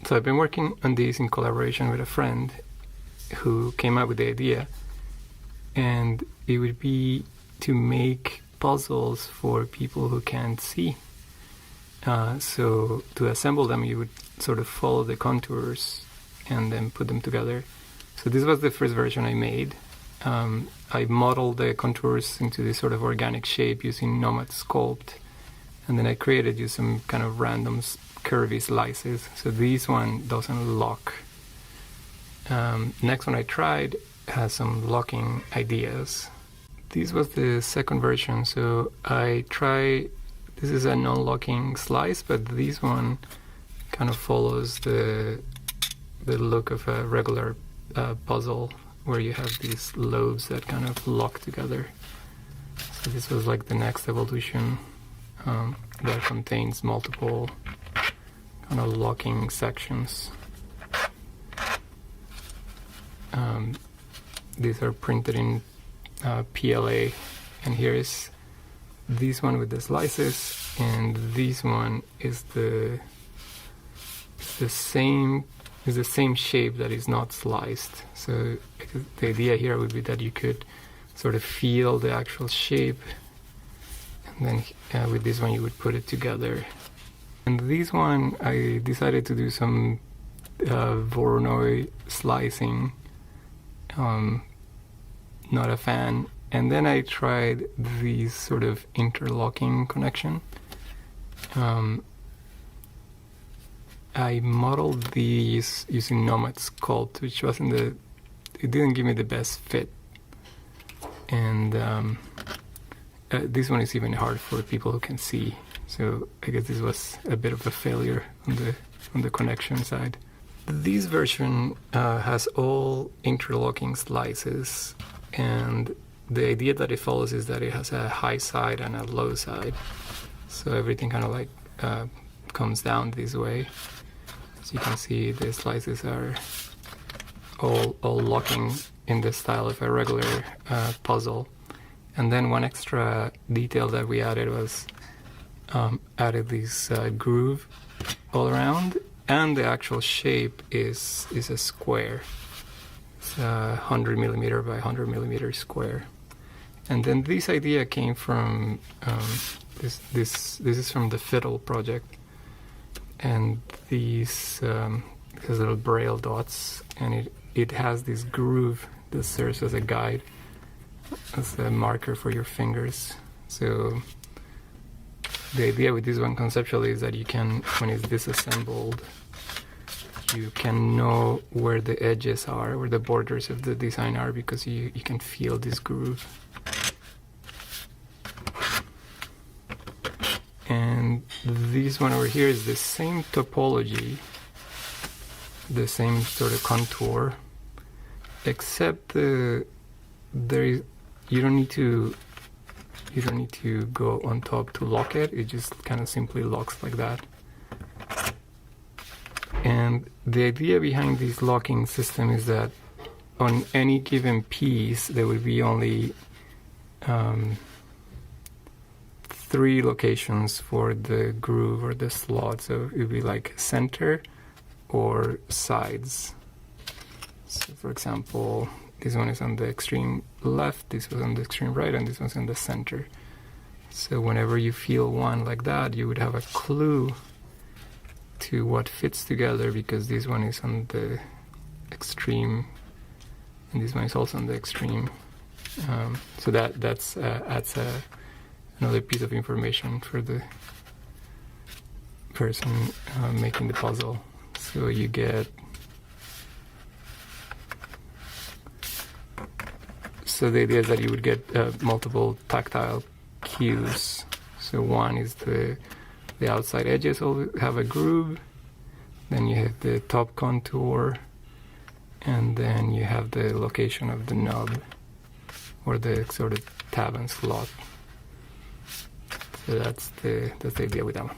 So I've been working on this in collaboration with a friend who came up with the idea, and it would be to make puzzles for people who can't see. So to assemble them, you would sort of follow the contours and then put them together. So this was the first version I made. I modeled the contours into this sort of organic shape using Nomad Sculpt, and then I created just some kind of random curvy slices. So this one doesn't lock. Next one I tried has some locking ideas. This was the second version, so this is a non-locking slice, but this one kind of follows the look of a regular puzzle, where you have these lobes that kind of lock together. So this was like the next evolution that contains multiple kind of locking sections. These are printed in PLA, and here is this one with the slices, and this one is the same shape that is not sliced. So the idea here would be that you could sort of feel the actual shape, and then with this one you would put it together. And this one I decided to do some Voronoi slicing. Not a fan. And then I tried these sort of interlocking connection. I modeled these using Nomad Sculpt, which it didn't give me the best fit. And this one is even hard for people who can see. So I guess this was a bit of a failure on the connection side. This version has all interlocking slices, and the idea that it follows is that it has a high side and a low side. So everything kind of like comes down this way. As you can see, the slices are all locking in the style of a regular puzzle. And then one extra detail that we added was added this groove all around, and the actual shape is a square. It's 100 millimeter by 100 millimeter square. And then this idea came from this is from the Fiddle project, and these has little braille dots, and it has this groove that serves as a guide, as a marker for your fingers. So the idea with this one conceptually is that you can, when it's disassembled, you can know where the edges are, where the borders of the design are, because you can feel this groove. And this one over here is the same topology, the same sort of contour, except you don't need to go on top to lock it. It just kind of simply locks like that. And the idea behind this locking system is that on any given piece there would be only 3 locations for the groove or the slot. So it would be like center or sides. So for example, this one is on the extreme left, this was on the extreme right, and this one's in the center. So whenever you feel one like that, you would have a clue to what fits together, because this one is on the extreme and this one is also on the extreme. So that's adds another piece of information for the person making the puzzle. So you get So the idea is that you would get multiple tactile cues. So one is the outside edges will have a groove, then you have the top contour, and then you have the location of the knob, or the sort of tab and slot. So that's the idea with that one.